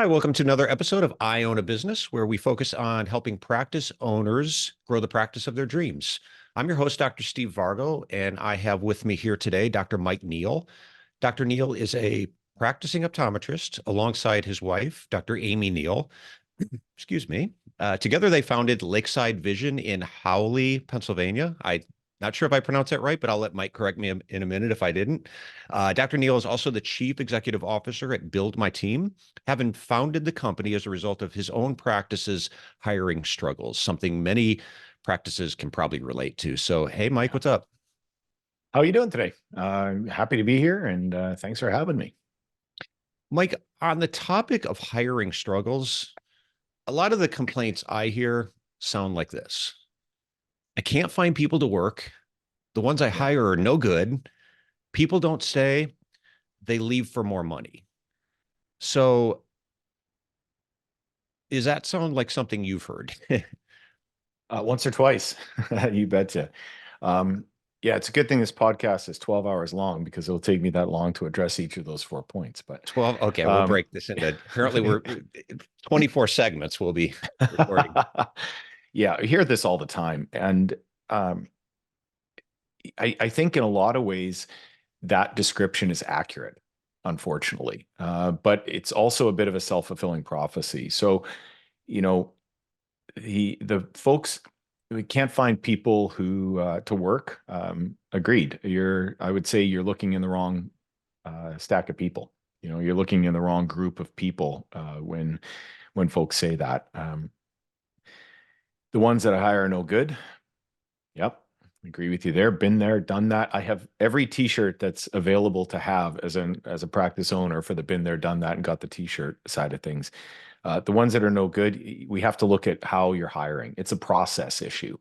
Hi, welcome to another episode of I Own a Business, where we focus on helping practice owners grow the practice of their dreams. I'm your host, Dr. Steve Vargo, and I have with me here today Dr. Mike Neal. Dr. Neal is a practicing optometrist alongside his wife, Dr. Amy Neal. Excuse me. Together, they founded Lakeside Vision in Howley, Pennsylvania. I'm not sure if I pronounced that right, but I'll let Mike correct me in a minute if I didn't. Dr. Neal is also the Chief Executive Officer at Build My Team, having founded the company as a result of his own practice's hiring struggles, something many practices can probably relate to. So, hey, Mike, what's up? How are you doing today? Happy to be here, and thanks for having me. Mike, on the topic of hiring struggles, a lot of the complaints I hear sound like this. I can't find people to work. The ones I Yeah. hire are no good. People don't stay. They leave for more money. So, does that sound like something you've heard? Once or twice, you betcha. Um, yeah, it's a good thing this podcast is 12 hours long because it'll take me that long to address each of those 4 points. But 12. Okay, we'll um, break this into apparently we're 24 segments we'll be recording. yeah, I hear this all the time. And um, I think in a lot of ways, that description is accurate, unfortunately. But it's also a bit of a self-fulfilling prophecy. So, you know, the folks we can't find people who to work. Agreed. I would say you're looking in the wrong stack of people. You're looking in the wrong group of people when folks say that. The ones that I hire are no good. Yep, agree with you there. Been there, done that. I have every T-shirt that's available to have as a practice owner for the been there, done that, and got the T-shirt side of things. The ones that are no good, we have to look at how you're hiring. It's a process issue.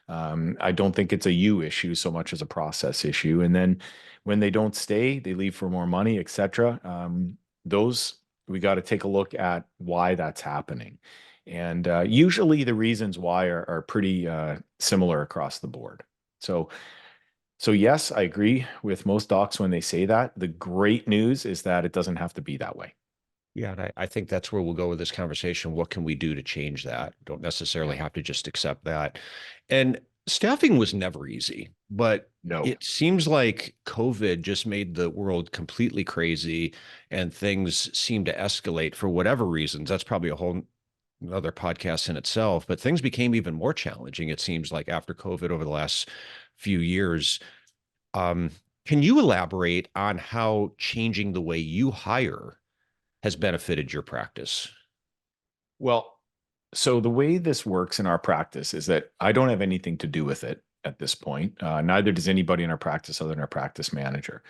I don't think it's a you issue so much as a process issue. And then when they don't stay, they leave for more money, etc. Those we got to take a look at why that's happening. And usually the reasons why are pretty similar across the board. So, so yes, I agree with most docs when they say that. The great news is that it doesn't have to be that way. Yeah, and I think that's where we'll go with this conversation. What can we do to change that? Don't necessarily Yeah. have to just accept that. And staffing was never easy, but No. it seems like COVID just made the world completely crazy and things seem to escalate for whatever reasons. That's probably a whole another podcast in itself, but things became even more challenging, it seems like, after COVID over the last few years. Um, can you elaborate on how changing the way you hire has benefited your practice? Well, so the way this works in our practice is that I don't have anything to do with it at this point. Neither does anybody in our practice other than our practice manager.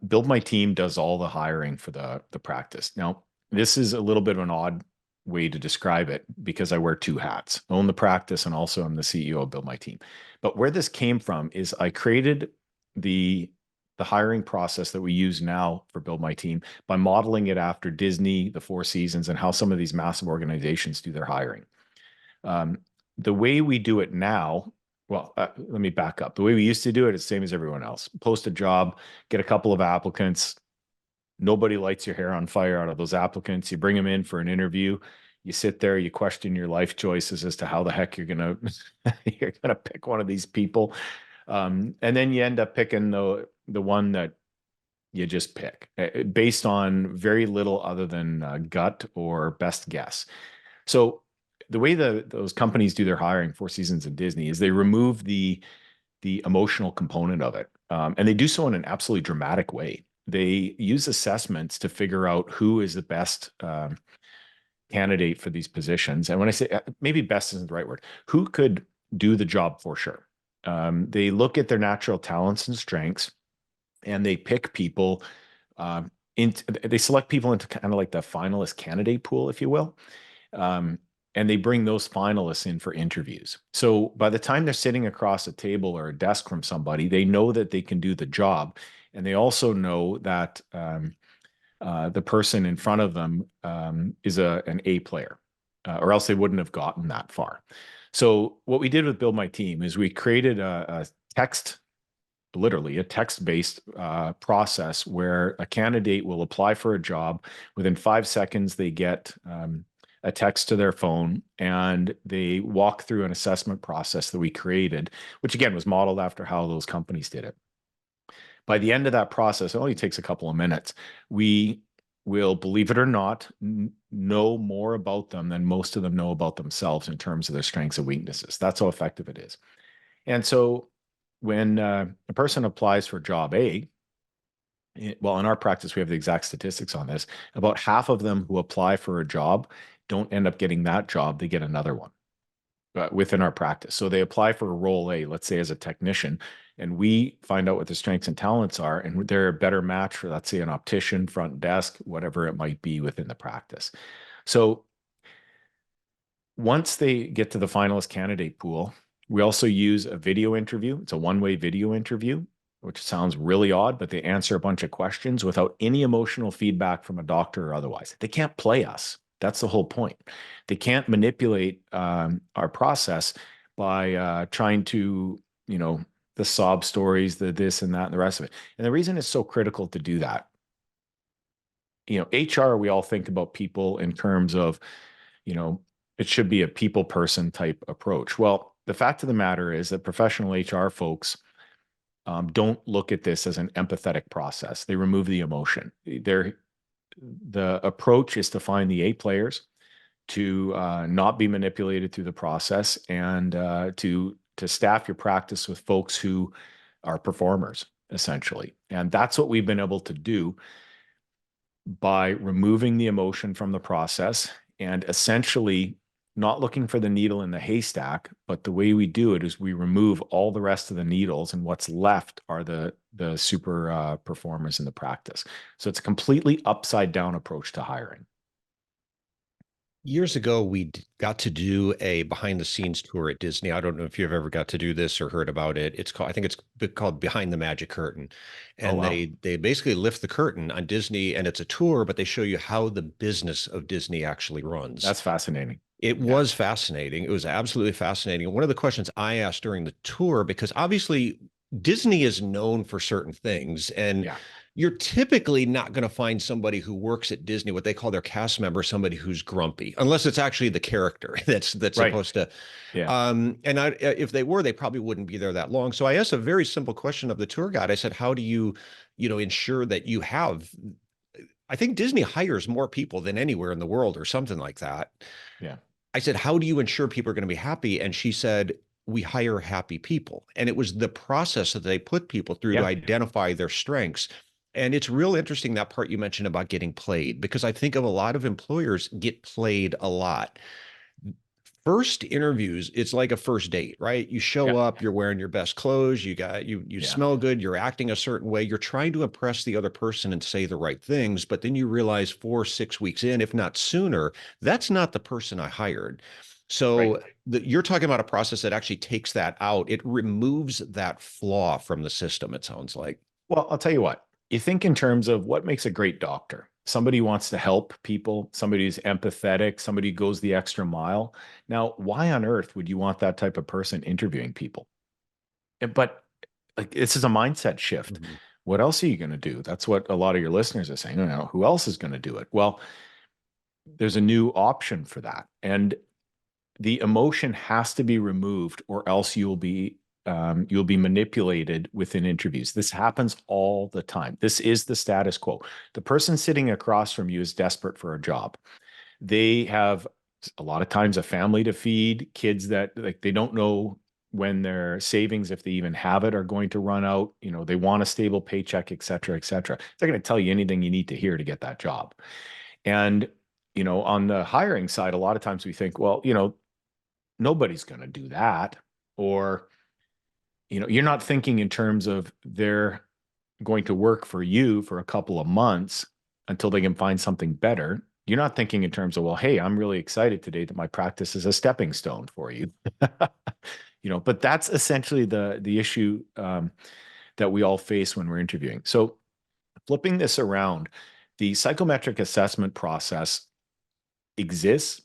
Build My Team does all the hiring for the practice. Now, this is a little bit of an odd way to describe it because I wear two hats. I own the practice and also I'm the CEO of Build My Team. But where this came from is I created the the hiring process that we use now for Build My Team by modeling it after Disney, the Four Seasons, and how some of these massive organizations do their hiring. Um, the way we do it now, well, let me back up. The way we used to do it is the same as everyone else. Post a job, get a couple of applicants. Nobody lights your hair on fire out of those applicants. You bring them in for an interview. You sit there, you question your life choices as to how the heck you're gonna you're gonna pick one of these people, and then you end up picking the one that you just pick based on very little other than gut or best guess. So the way those companies do their hiring, Four Seasons and Disney, is they remove the emotional component of it, and they do so in an absolutely dramatic way. They use assessments to figure out who is the best candidate for these positions. And when I say maybe best isn't the right word, who could do the job for sure. They look at their natural talents and strengths, and they pick people. They select people into kind of like the finalist candidate pool, if you will. Um, and they bring those finalists in for interviews. So by the time they're sitting across a table or a desk from somebody, they know that they can do the job. And they also know that the person in front of them is an A player, or else they wouldn't have gotten that far. So what we did with Build My Team is we created a text literally a text-based process where a candidate will apply for a job. Within 5 seconds, they get a text to their phone and they walk through an assessment process that we created, which again was modeled after how those companies did it. By the end of that process, it only takes a couple of minutes. We will, believe it or not, know more about them than most of them know about themselves in terms of their strengths and weaknesses. That's how effective it is. And so when a person applies for job A, well, in our practice, we have the exact statistics on this. About half of them who apply for a job don't end up getting that job, they get another one within our practice. So they apply for a role A, let's say as a technician, and we find out what the strengths and talents are, and they're a better match for, let's say, an optician, front desk, whatever it might be within the practice. So once they get to the finalist candidate pool, we also use a video interview. It's a one-way video interview, which sounds really odd, but they answer a bunch of questions without any emotional feedback from a doctor or otherwise. They can't play us. That's the whole point. They can't manipulate our process by trying to, the sob stories, the this and that, and the rest of it. And the reason it's so critical to do that, HR, we all think about people in terms of, it should be a people person type approach. Well, the fact of the matter is that professional HR folks don't look at this as an empathetic process. They remove the emotion. The approach is to find the A players, to not be manipulated through the process, and to staff your practice with folks who are performers, essentially. And that's what we've been able to do by removing the emotion from the process and essentially not looking for the needle in the haystack, but the way we do it is we remove all the rest of the needles, and what's left are the super performers in the practice. So it's a completely upside down approach to hiring. Years ago, we got to do a behind the scenes tour at Disney. I don't know if you've ever got to do this or heard about it. It's called, I think it's called Behind the Magic Curtain. Oh, And wow. they basically lift the curtain on Disney, and it's a tour, but they show you how the business of Disney actually runs. That's fascinating. It Yeah. was fascinating. It was absolutely fascinating. One of the questions I asked during the tour, because obviously Disney is known for certain things, and Yeah. you're typically not going to find somebody who works at Disney, what they call their cast member, somebody who's grumpy, unless it's actually the character that's Right. supposed to. Yeah. If they were, they probably wouldn't be there that long. So I asked a very simple question of the tour guide. I said, "How do you, ensure that you have?" I think Disney hires more people than anywhere in the world, or something like that. Yeah. I said, "How do you ensure people are going to be happy?" And she said, "We hire happy people." And it was the process that they put people through to Yeah. identify their strengths. And it's real interesting, that part you mentioned about getting played, because I think of a lot of employers get played a lot. First interviews, it's like a first date, right? You show Yeah. up, you're wearing your best clothes, you Yeah. smell good, you're acting a certain way, you're trying to impress the other person and say the right things, but then you realize 4 6 weeks in, if not sooner, that's not the person I hired. Right. So you're talking about a process that actually takes that out. It removes that flaw from the system, it sounds like. Well, I'll tell you what, you think in terms of what makes a great doctor. Somebody who wants to help people, somebody who's empathetic, somebody who goes the extra mile. Now, why on earth would you want that type of person interviewing people? But like, this is a mindset shift. Mhm. What else are you going to do? That's what a lot of your listeners are saying. Who else is going to do it? Well, there's a new option for that. And the emotion has to be removed, or else you'll be manipulated within interviews. This happens all the time. This is the status quo. The person sitting across from you is desperate for a job. They have a lot of times a family to feed, kids that like they don't know when their savings, if they even have it, are going to run out. They want a stable paycheck, et cetera, et cetera. They're going to tell you anything you need to hear to get that job. And on the hiring side, a lot of times we think, well, nobody's going to do that. Or, you're not thinking in terms of they're going to work for you for a couple of months until they can find something better. You're not thinking in terms of, well, hey, I'm really excited today that my practice is a stepping stone for you. But that's essentially the issue that we all face when we're interviewing. So flipping this around, the psychometric assessment process exists.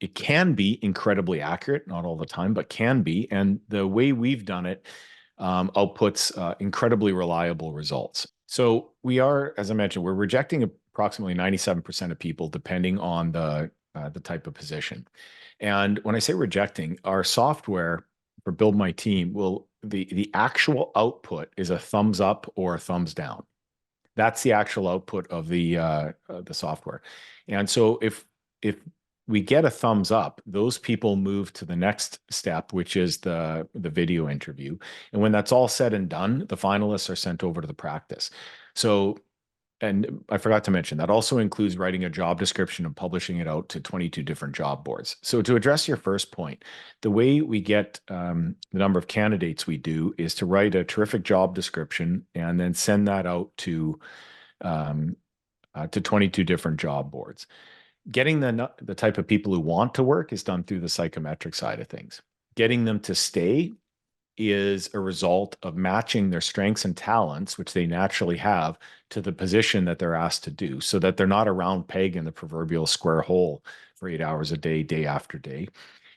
It can be incredibly accurate, not all the time, but can be. And the way we've done it, outputs incredibly reliable results. So we are, as I mentioned, we're rejecting approximately 97% of people depending on the type of position. And when I say rejecting, our software for Build My Team will the actual output is a thumbs up or a thumbs down. That's the actual output of the software. And so if we get a thumbs up, those people move to the next step, which is the video interview. And when that's all said and done, the finalists are sent over to the practice. So, and I forgot to mention that also includes writing a job description and publishing it out to 22 different job boards. So to address your first point, the way we get the number of candidates we do is to write a terrific job description and then send that out um, to 22 different job boards. Getting the type of people who want to work is done through the psychometric side of things. Getting them to stay is a result of matching their strengths and talents, which they naturally have, to the position that they're asked to do, so that they're not a round peg in the proverbial square hole for 8 hours a day, day after day.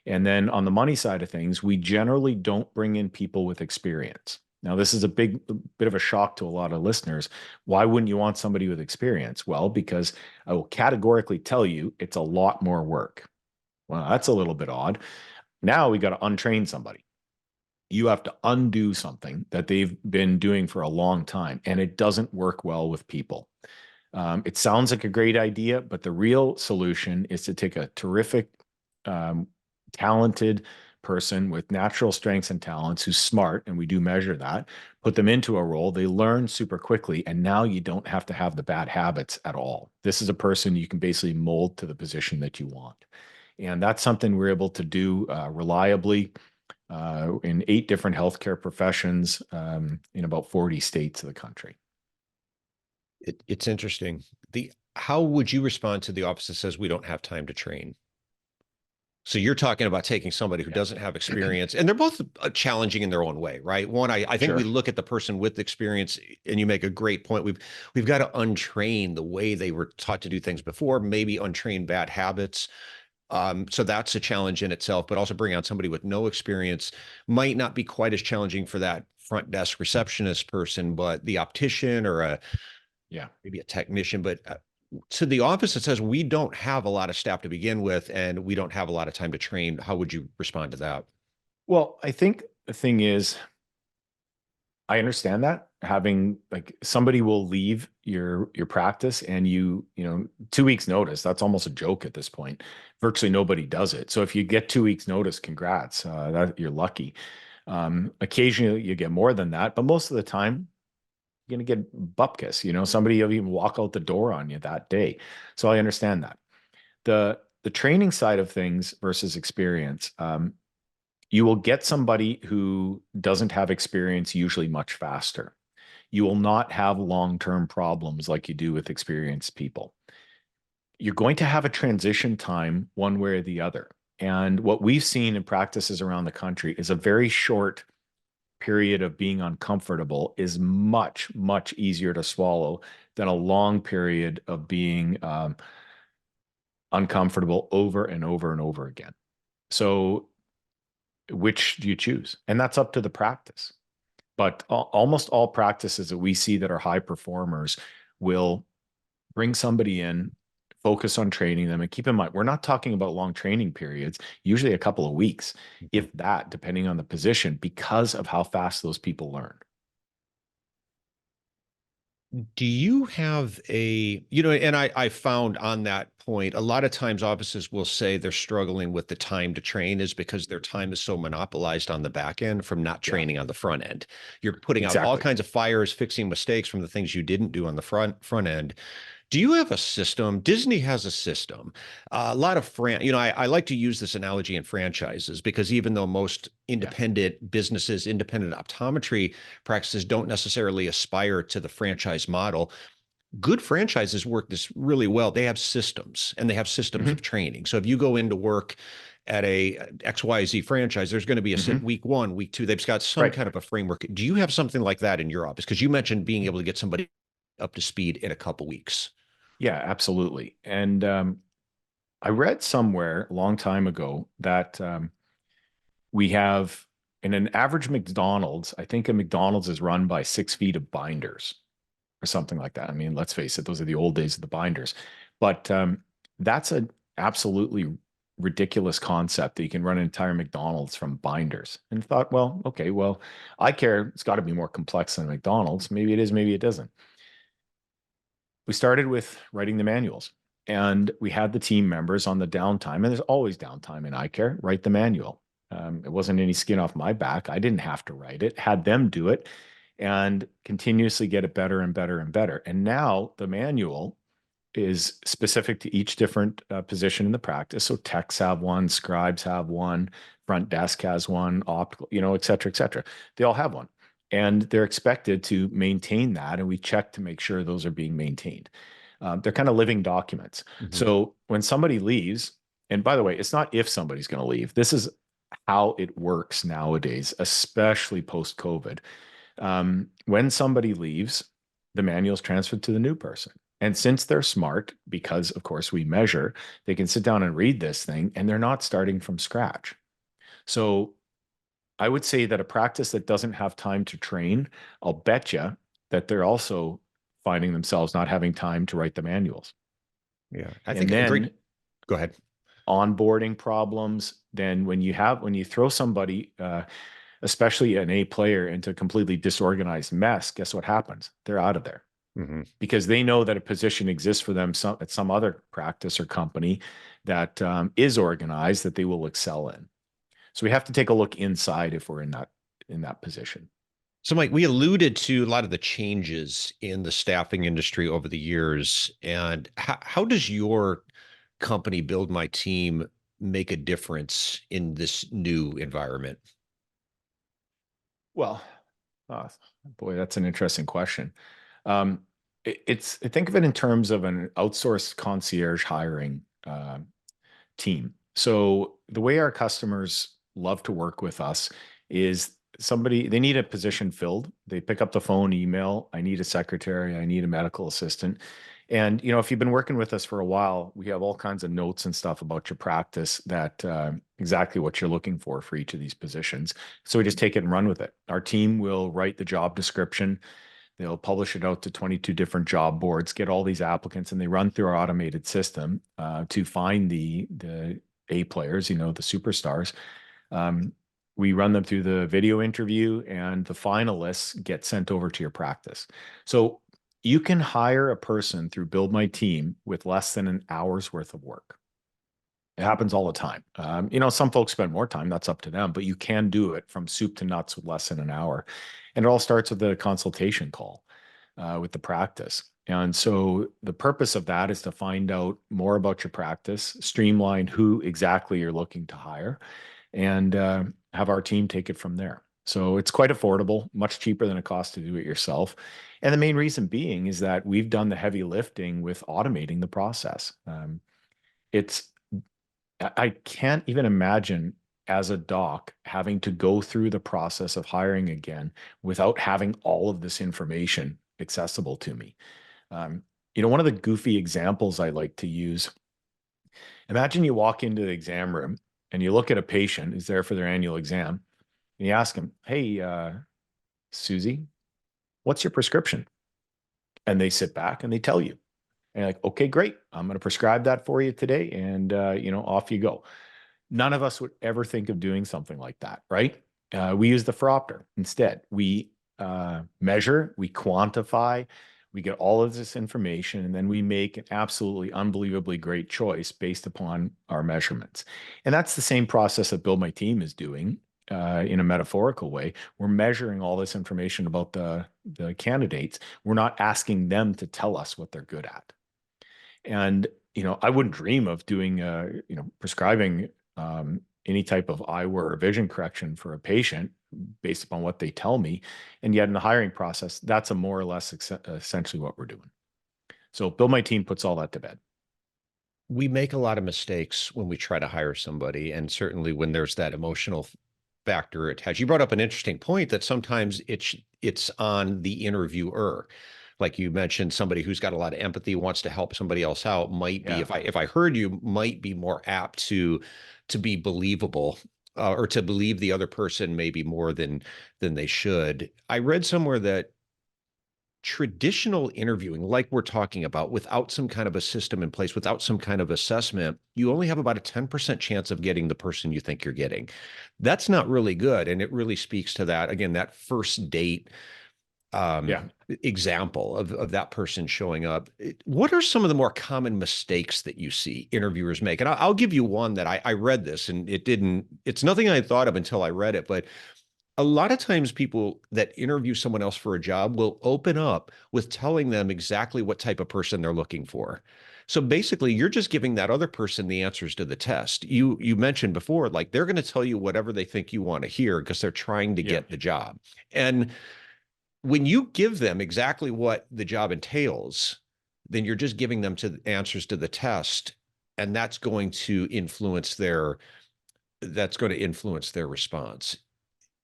And then on the money side of things, we generally don't bring in people with experience. Now, this is a bit of a shock to a lot of listeners. Why wouldn't you want somebody with experience? Well, because I will categorically tell you it's a lot more work. Well, that's a little bit odd. Now we got to untrain somebody. You have to undo something that they've been doing for a long time, and it doesn't work well with people. It sounds like a great idea, but the real solution is to take a terrific, um, talented person with natural strengths and talents who's smart, and we do measure that, put them into a role. They learn super quickly, and now you don't have to have the bad habits at all. This is a person you can basically mold to the position that you want. And that's something we're able to do reliably in 8 different healthcare professions in about 40 states of the country. It's interesting. How would you respond to the office that says we don't have time to train? So you're talking about taking somebody who Yeah. doesn't have experience, and they're both challenging in their own way, right? One, I think we Sure. look at the person with experience, and you make a great point. We've got to untrain the way they were taught to do things before, maybe untrain bad habits. So that's a challenge in itself, but also bring on somebody with no experience might not be quite as challenging for that front desk receptionist person, but the optician or Yeah. maybe a technician. But to the office that says we don't have a lot of staff to begin with and we don't have a lot of time to train, how would you respond to that? Well, I think the thing is, I understand that having like somebody will leave your practice and you know 2 weeks notice, that's almost a joke at this point. Virtually nobody does it. So if you get 2 weeks notice, congrats, that you're lucky. Occasionally you get more than that, but most of the time you're going to get bupkis. Somebody will even walk out the door on you that day. So I understand that. The training side of things versus experience, you will get somebody who doesn't have experience usually much faster. You will not have long-term problems like you do with experienced people. You're going to have a transition time one way or the other. And what we've seen in practices around the country is a very short period of being uncomfortable is much, much easier to swallow than a long period of being uncomfortable over and over and over again. So, which do you choose? And that's up to the practice. But almost all practices that we see that are high performers will bring somebody in, focus on training them. And keep in mind, we're not talking about long training periods, usually a couple of weeks, if that, depending on the position, because of how fast those people learn. Do you have and I found on that point, a lot of times offices will say they're struggling with the time to train is because their time is so monopolized on the back end from not Yeah, training on the front end. You're putting out all exactly. kinds of fires, fixing mistakes from the things you didn't do on the front end. Do you have a system? Disney has a system. A lot of I like to use this analogy in franchises because even though most Yeah. independent businesses, independent optometry practices don't necessarily aspire to the franchise model, good franchises work this really well. They have systems and they have systems of Hmm. training. So if you go into work at a XYZ franchise, there's going to be a Hmm. week one, week two. They've got some Right. kind of a framework. Do you have something like that in your office? Because you mentioned being able to get somebody up to speed in a couple weeks. Yeah, absolutely. And I read somewhere a long time ago that we have in an average McDonald's, I think a McDonald's is run by 6 feet of binders or something like that. I mean, let's face it, those are the old days of the binders. But that's an absolutely ridiculous concept that you can run an entire McDonald's from binders. And thought, well, okay, well, I care. It's got to be more complex than McDonald's. Maybe it is, maybe it doesn't. We started with writing the manuals, and we had the team members on the downtime, and there's always downtime in eye care, write the manual. It wasn't any skin off my back. I didn't have to write it, had them do it and continuously get it better and better and better. And now the manual is specific to each different position in the practice. So techs have one, scribes have one, front desk has one, optical, et cetera, et cetera. They all have one. And they're expected to maintain that. And we check to make sure those are being maintained. They're kind of living documents. Mhm. So when somebody leaves, and by the way, it's not if somebody's going to leave, this is how it works nowadays, especially post COVID. When somebody leaves, the manual is transferred to the new person. And since they're smart, because of course we measure, they can sit down and read this thing and they're not starting from scratch. So I would say that a practice that doesn't have time to train, I'll bet you that they're also finding themselves not having time to write the manuals. Yeah, I think And a great. then Go ahead. onboarding problems, then when you throw somebody, especially an A player, into a completely disorganized mess, guess what happens? They're out of there Mhm. because they know that a position exists for them at some other practice or company that is organized that they will excel in. So we have to take a look inside if we're in that position. So, Mike, we alluded to a lot of the changes in the staffing industry over the years. And how does your company, Build My Team, make a difference in this new environment? Well, uh, boy, that's an interesting question. Um, think of it in terms of an outsourced concierge hiring team. So the way our customers love to work with us is they need a position filled. They pick up the phone, email, I need a secretary, I need a medical assistant. And if you've been working with us for a while, we have all kinds of notes and stuff about your practice that exactly what you're looking for each of these positions. So we just take it and run with it. Our team will write the job description. They'll publish it out to 22 different job boards, get all these applicants, and they run through our automated system to find the A players, the superstars. Um, we run them through the video interview, and the finalists get sent over to your practice. So you can hire a person through Build My Team with less than an hour's worth of work. It happens all the time. Some folks spend more time, that's up to them, but you can do it from soup to nuts with less than an hour. And it all starts with a consultation call with the practice. And so the purpose of that is to find out more about your practice, streamline who exactly you're looking to hire, and have our team take it from there. So it's quite affordable, much cheaper than it costs to do it yourself. And the main reason being is that we've done the heavy lifting with automating the process. It's I can't even imagine as a doc having to go through the process of hiring again without having all of this information accessible to me. Um, one of the goofy examples I like to use, imagine you walk into the exam room and you look at a patient who's there for their annual exam and you ask him, hey, Susie, what's your prescription? And they sit back and they tell you. And you're like, okay, great. I'm going to prescribe that for you today. And, off you go. None of us would ever think of doing something like that, right? We use the Phoropter instead. We measure, we quantify, we get all of this information, and then we make an absolutely unbelievably great choice based upon our measurements. And that's the same process that Build My Team is doing in a metaphorical way. We're measuring all this information about the candidates. We're not asking them to tell us what they're good at. And I wouldn't dream of doing prescribing any type of eyewear or vision correction for a patient based upon what they tell me. And yet in the hiring process, that's a more or less essentially what we're doing. So Build My Team puts all that to bed. We make a lot of mistakes when we try to hire somebody, and certainly when there's that emotional factor attached. You brought up an interesting point that sometimes it's on the interviewer. Like you mentioned, somebody who's got a lot of empathy, wants to help somebody else out, might be, Yeah. if I heard you, might be more apt to be believable. or to believe the other person maybe more than they should. I read somewhere that traditional interviewing, like we're talking about, without some kind of a system in place, without some kind of assessment, you only have about a 10% chance of getting the person you think you're getting. That's not really good. And it really speaks to that, again, that first date Yeah. example of that person showing up. What are some of the more common mistakes that you see interviewers make? And I'll give you one that I read this and it's nothing I thought of until I read it, but a lot of times people that interview someone else for a job will open up with telling them exactly what type of person they're looking for. So basically, you're just giving that other person the answers to the test. You mentioned before, like they're going to tell you whatever they think you want to hear because they're trying to Yeah. get the job. And when you give them exactly what the job entails, then you're just giving them to the answers to the test, and that's going to influence their response.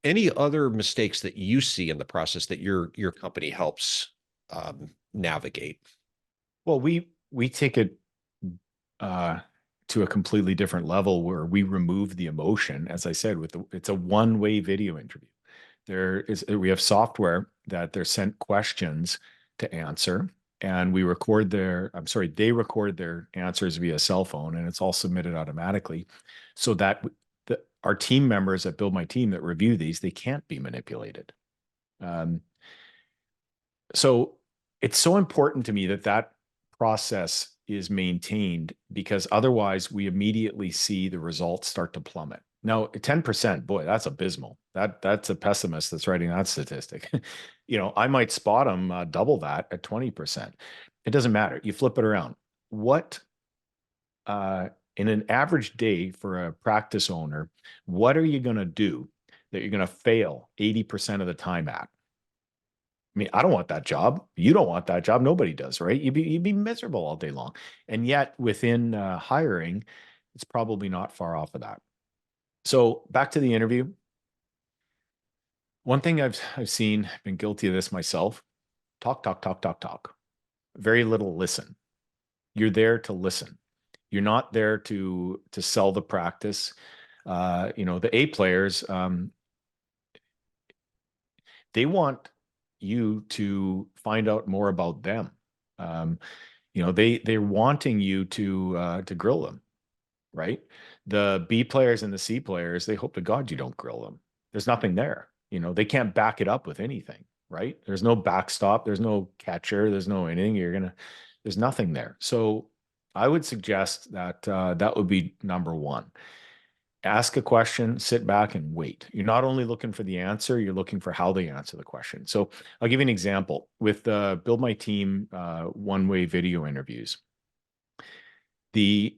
Any other mistakes that you see in the process that your company helps navigate? Well, we take it uh, to a completely different level where we remove the emotion. As I said, it's a one-way video interview. We have software that they're sent questions to answer, and they record their answers via cell phone, and it's all submitted automatically, so that our team members that build my team that review these, they can't be manipulated. Um, so it's so important to me that that process is maintained, because otherwise we immediately see the results start to plummet. Now, 10%, boy, that's abysmal. That's a pessimist that's writing that statistic. I might spot them double that at 20%. It doesn't matter. You flip it around. What in an average day for a practice owner, what are you going to do that you're going to fail 80% of the time at? I mean, I don't want that job. You don't want that job. Nobody does, right? You'd be miserable all day long. And yet, within hiring, it's probably not far off of that. So back to the interview. One thing I've seen, been guilty of this myself. Talk, talk, talk, talk, talk. Very little listen. You're there to listen. You're not there to sell the practice. The A players, they want you to find out more about them. Um, they're wanting you to grill them, right? The B players and the C players, they hope to God you don't grill them. There's nothing there. They can't back it up with anything, right? There's no backstop, there's no catcher, there's no anything. There's nothing there. So I would suggest that that would be number one. Ask a question, sit back and wait. You're not only looking for the answer, you're looking for how they answer the question. So I'll give you an example with Build My Team one-way video interviews. The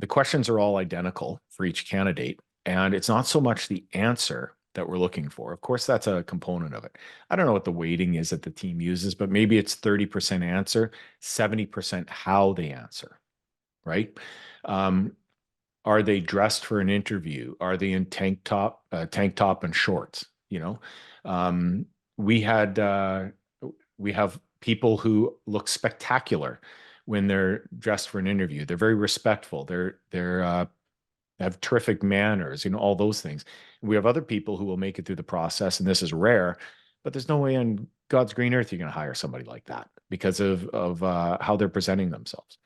questions are all identical for each candidate, and it's not so much the answer that we're looking for. Of course, that's a component of it. I don't know what the weighting is that the team uses, but maybe it's 30% answer, 70% how they answer, right? Are they dressed for an interview? Are they in tank top and shorts? Um, we have people who look spectacular when they're dressed for an interview. They're very respectful. They're have terrific manners. All those things. We have other people who will make it through the process, and this is rare, but there's no way on God's green earth you're going to hire somebody like that because of how they're presenting themselves.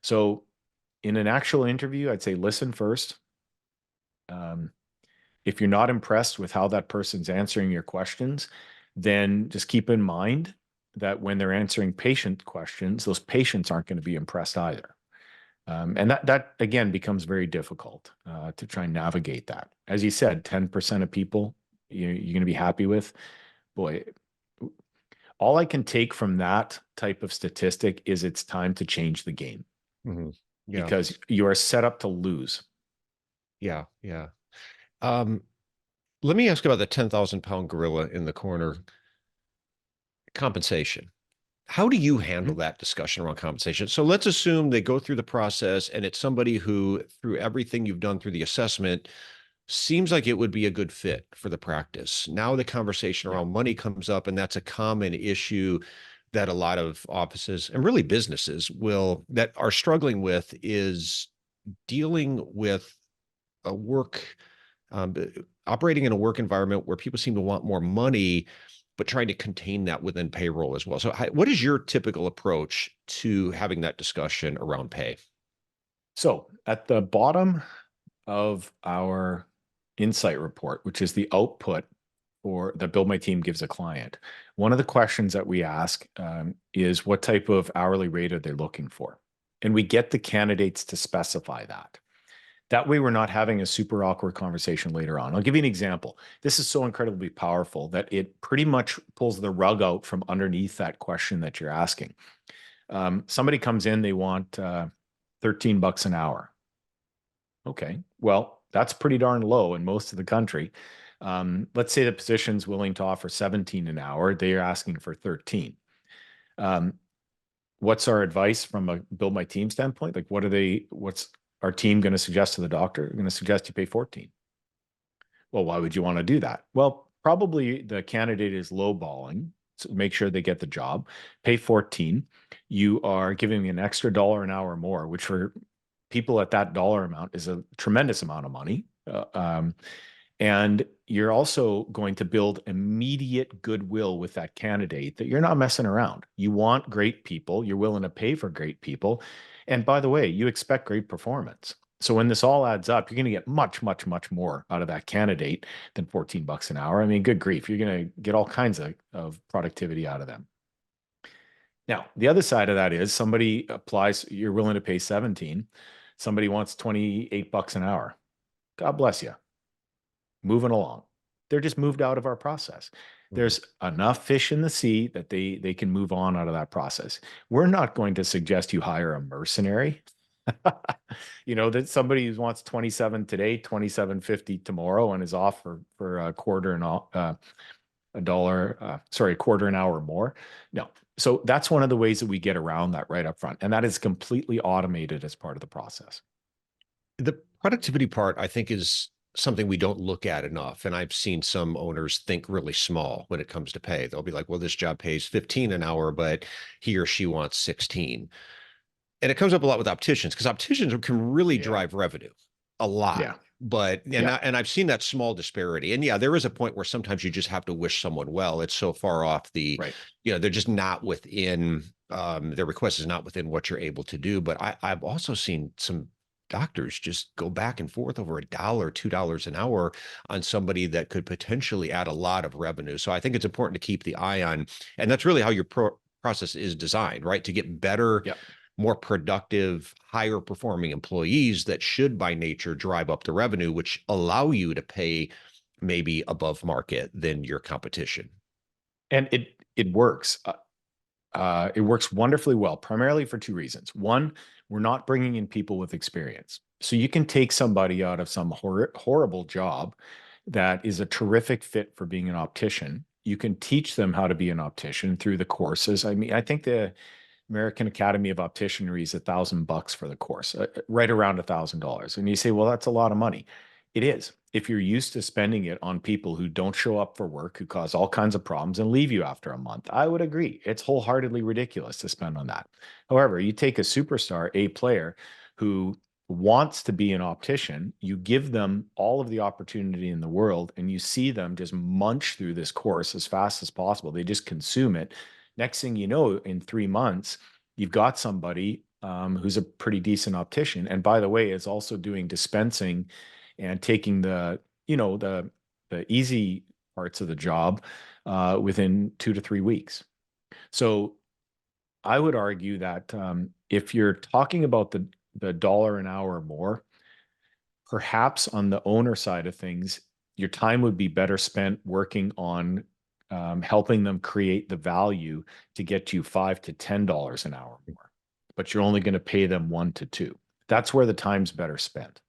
So in an actual interview, I'd say listen first. If you're not impressed with how that person's answering your questions, then just keep in mind that when they're answering patient questions, those patients aren't going to be impressed either. And that again becomes very difficult to try and navigate that. As you said, 10% of people you're going to be happy with. Boy, all I can take from that type of statistic is it's time to change the game. Mm-hmm. Yeah. Because you are set up to lose. Yeah. Yeah. Um, Let me ask about the 10,000-pound gorilla in the corner, compensation. How do you handle Mhm. that discussion around compensation? So let's assume they go through the process and it's somebody who, through everything you've done through the assessment, seems like it would be a good fit for the practice. Now the conversation Yeah. around money comes up, and that's a common issue that a lot of offices and really businesses that are struggling with is dealing with a work Operating in a work environment where people seem to want more money, but trying to contain that within payroll as well. So, what is your typical approach to having that discussion around pay? So at the bottom of our insight report, which is the output or that Build My Team gives a client, one of the questions that we ask is what type of hourly rate are they looking for? And we get the candidates to specify that. That way, we're not having a super awkward conversation later on. I'll give you an example. This is so incredibly powerful that it pretty much pulls the rug out from underneath that question that you're asking. Somebody comes in, they want $13 an hour. Okay, well, that's pretty darn low in most of the country. Let's say the position's willing to offer 17 an hour. They are asking for 13. Um, what's our advice from a Build My Team standpoint? Like, what's our team going to suggest to the doctor? We're going to suggest you pay 14. Well, why would you want to do that? Well, probably the candidate is lowballing. So make sure they get the job, pay 14. You are giving an extra dollar an hour more, which for people at that dollar amount is a tremendous amount of money. And you're also going to build immediate goodwill with that candidate that you're not messing around. You want great people. You're willing to pay for great people. And by the way, you expect great performance. So when this all adds up, you're going to get much, much, much more out of that candidate than $14 an hour. I mean, good grief, you're going to get all kinds of productivity out of them. Now, the other side of that is somebody applies, you're willing to pay 17. Somebody wants $28 an hour. God bless you. Moving along. They're just moved out of our process. There's enough fish in the sea that they can move on out of that process. We're not going to suggest you hire a mercenary. That somebody who wants 27 today, 27.50 tomorrow, and is off for a quarter and a dollar, sorry, a quarter an hour more. No. So that's one of the ways that we get around that right up front. And that is completely automated as part of the process. The productivity part, I think, is something we don't look at enough. And I've seen some owners think really small when it comes to pay. They'll be like, well, this job pays 15 an hour, but he or she wants 16. And it comes up a lot with opticians because opticians can really drive revenue a lot. Yeah. But and I've seen that small disparity. And yeah, there is a point where sometimes you just have to wish someone well. It's so far off Right. they're just not within their request is not within what you're able to do. But I've also seen some doctors just go back and forth over $1, $2 an hour on somebody that could potentially add a lot of revenue. So I think it's important to keep the eye on, and that's really how your process is designed, right? To get better, more productive, higher performing employees that should by nature drive up the revenue, which allow you to pay maybe above market than your competition. And it works. It works wonderfully well, primarily for two reasons. One, we're not bringing in people with experience. So you can take somebody out of some horrible job that is a terrific fit for being an optician. You can teach them how to be an optician through the courses. I mean, I think the American Academy of Opticianry is $1,000 for the course, right around $1,000. And you say, well, that's a lot of money. It is. If you're used to spending it on people who don't show up for work, who cause all kinds of problems and leave you after a month, I would agree. It's wholeheartedly ridiculous to spend on that. However, you take a superstar, a player who wants to be an optician, you give them all of the opportunity in the world, and you see them just munch through this course as fast as possible. They just consume it. Next thing you know, in 3 months, you've got somebody who's a pretty decent optician. And by the way, is also doing dispensing and taking the easy parts of the job within 2 to 3 weeks. So I would argue that if you're talking about the dollar an hour or more, perhaps on the owner side of things, your time would be better spent working on helping them create the value to get you $5 to $10 an hour more, but you're only going to pay them 1 to 2. That's where the time's better spent.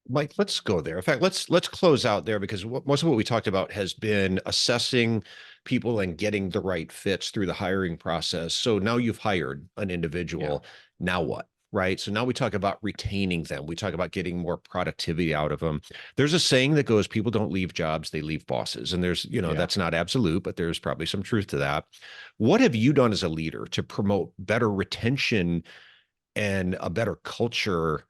Mike, let's go there. In fact, let's close out there because most of what we talked about has been assessing people and getting the right fits through the hiring process. So now you've hired an individual. Now what? Right. So now we talk about retaining them. We talk about getting more productivity out of them. There's a saying that goes, people don't leave jobs, they leave bosses. And there's, that's not absolute, but there's probably some truth to that. What have you done as a leader to promote better retention and a better culture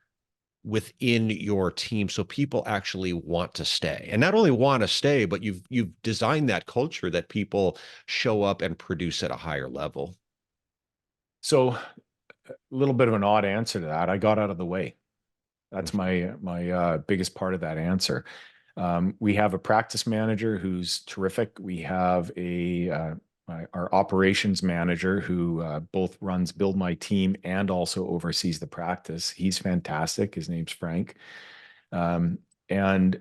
within your team so people actually want to stay, and not only want to stay, but you've designed that culture that people show up and produce at a higher level? So a little bit of an odd answer to that. I got out of the way. That's my biggest part of that answer. We have a practice manager who's terrific. We have our operations manager who both runs Build My Team and also oversees the practice. He's fantastic. His name's Frank. And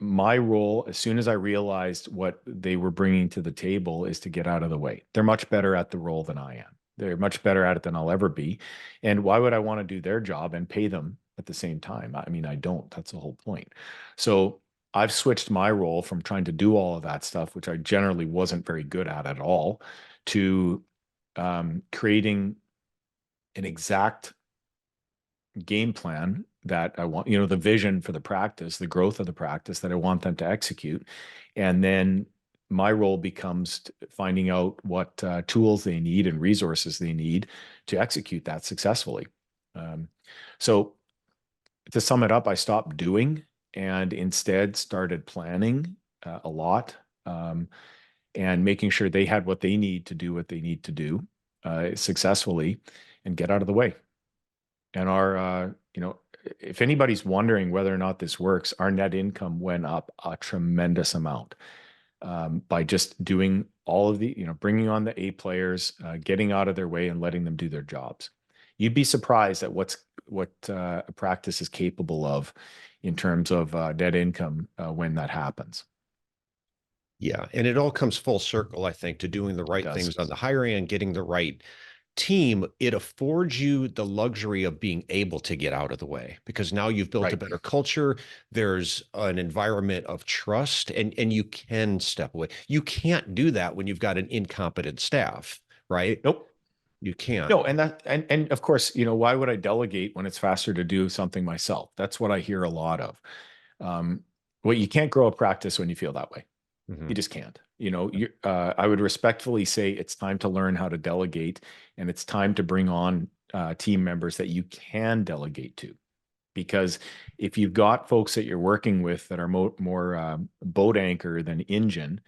my role, as soon as I realized what they were bringing to the table, is to get out of the way. They're much better at the role than I am. They're much better at it than I'll ever be. And why would I want to do their job and pay them at the same time? I mean, I don't. That's the whole point. So I've switched my role from trying to do all of that stuff, which I generally wasn't very good at all, to creating an exact game plan that I want, the vision for the practice, the growth of the practice that I want them to execute. And then my role becomes finding out what tools they need and resources they need to execute that successfully. So to sum it up, I stopped doing and instead started planning a lot, and making sure they had what they need to do what they need to do successfully and get out of the way. And if anybody's wondering whether or not this works, our net income went up a tremendous amount by just doing all of bringing on the A players, getting out of their way and letting them do their jobs. You'd be surprised at what a practice is capable of in terms of net income when that happens. Yeah, and it all comes full circle, I think, to doing the It right does. things on the hiring and getting the right team. It affords you the luxury of being able to get out of the way because now you've built a Right. better culture. There's an environment of trust, and you can step away. You can't do that when you've got an incompetent staff, right? Nope. You can't. No, and of course, why would I delegate when it's faster to do something myself? That's what I hear a lot of. Um, well, you can't grow a practice when you feel that way. Mhm. You just can't. I would respectfully say it's time to learn how to delegate, and it's time to bring on team members that you can delegate to. Because if you've got folks that you're working with that are more boat anchor than engine,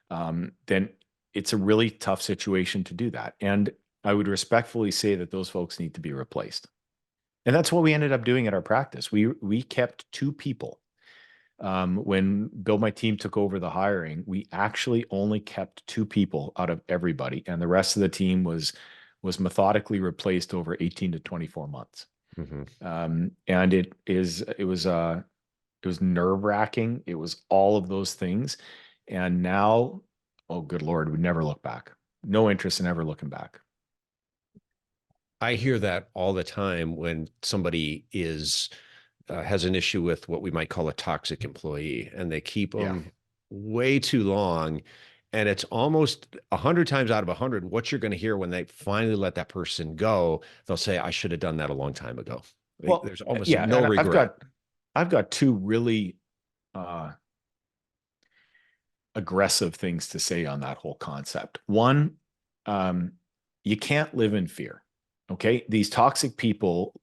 then it's a really tough situation to do that. And I would respectfully say that those folks need to be replaced. And that's what we ended up doing at our practice. We kept two people. When Build My Team took over the hiring, we actually only kept two people out of everybody, and the rest of the team was methodically replaced over 18 to 24 months. Mhm. And it was nerve wracking. It was all of those things. And now, oh, good Lord, we never look back. No interest in ever looking back. I hear that all the time when somebody has an issue with what we might call a toxic employee, and they keep Yeah. them way too long. And it's almost 100 times out of 100, what you're going to hear when they finally let that person go, they'll say, I should have done that a long time ago. Well, There's almost yeah, no and regret. I've got two really uh, aggressive things to say on that whole concept. One, um, you can't live in fear. Okay. These toxic people,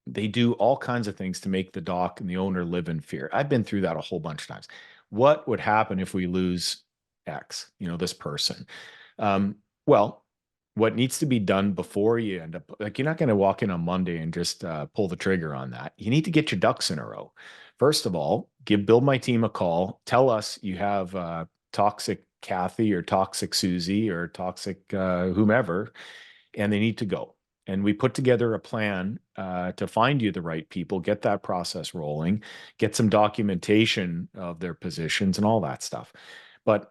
they do all kinds of things to make the doc and the owner live in fear. I've been through that a whole bunch of times. What would happen if we lose X, this person? Well, what needs to be done before you end up, like, you're not going to walk in on Monday and just pull the trigger on that. You need to get your ducks in a row. First of all, Build My Team a call. Tell us you have toxic Kathy or toxic Susie or toxic whomever, and they need to go. And we put together a plan to find you the right people, get that process rolling, get some documentation of their positions and all that stuff. But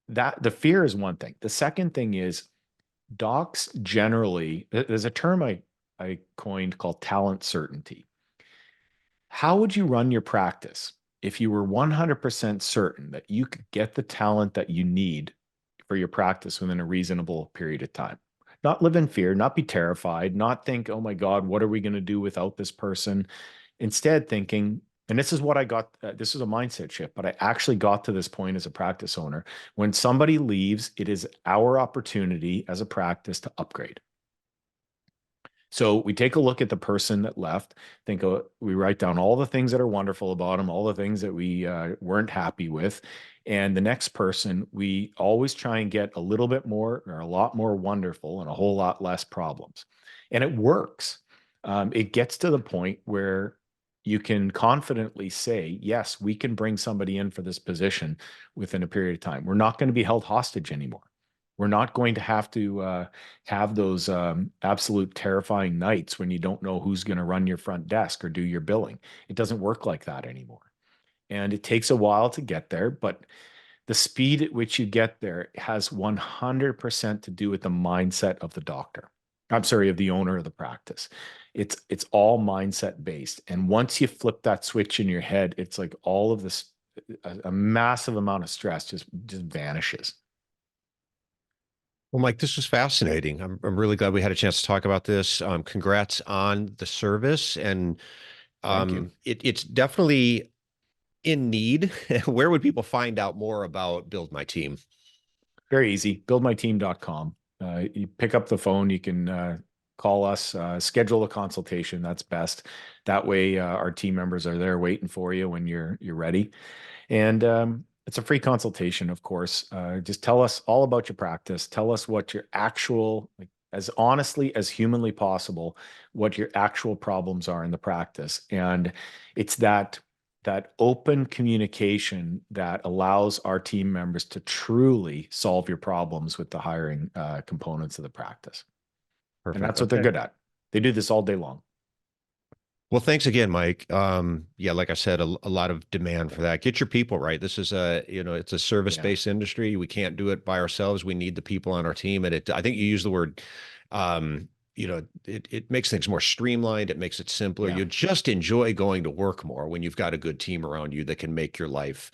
that the fear is one thing. The second thing is docs generally, there's a term I coined called talent certainty. How would you run your practice if you were 100% certain that you could get the talent that you need for your practice within a reasonable period of time? Not live in fear, not be terrified, not think, oh my God, what are we going to do without this person? Instead, thinking, and this is what I got, this is a mindset shift, but I actually got to this point as a practice owner. When somebody leaves, it is our opportunity as a practice to upgrade. So we take a look at the person that left, we write down all the things that are wonderful about them, all the things that we weren't happy with. And the next person, we always try and get a little bit more or a lot more wonderful and a whole lot less problems. And it works. It gets to the point where you can confidently say, yes, we can bring somebody in for this position within a period of time. We're not going to be held hostage anymore. We're not going to have those absolute terrifying nights when you don't know who's going to run your front desk or do your billing. It doesn't work like that anymore. And it takes a while to get there, but the speed at which you get there has 100% to do with the mindset of the doctor. I'm sorry, of the owner of the practice. It's all mindset based. And once you flip that switch in your head, it's like all of this, a massive amount of stress just vanishes. Well, Mike, this was fascinating. I'm really glad we had a chance to talk about this. Congrats on the service, and Thank you. it's definitely in need. Where would people find out more about Build My Team? Very easy. Buildmyteam.com. You pick up the phone, you can call us, schedule a consultation. That's best. That way, our team members are there waiting for you when you're ready. And it's a free consultation, of course. Just tell us all about your practice. Tell us what your actual, like, as honestly as humanly possible, what your actual problems are in the practice. And it's that open communication that allows our team members to truly solve your problems with the hiring components of the practice. And Perfect. that's what they're Okay. good at. They do this all day long. Well, thanks again, Mike. Yeah, like I said, a lot of demand for that. Get your people right. This is it's a Yeah. service-based industry. We can't do it by ourselves. We need the people on our team. And I think you use the word, it makes things more streamlined. It makes it simpler. Yeah. You just enjoy going to work more when you've got a good team around you that can make your life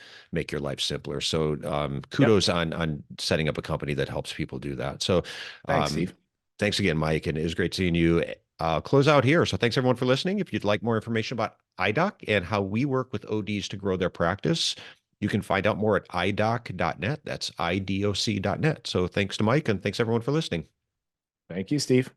simpler. So, Yep. kudos on setting up a company that helps people do that. So, Thanks, um, Steve. thanks again, Mike. And it was great seeing you. Close out here. So thanks everyone for listening. If you'd like more information about iDoc and how we work with ODs to grow their practice, you can find out more at idoc.net. That's idoc.net. So thanks to Mike and thanks everyone for listening. Thank you, Steve.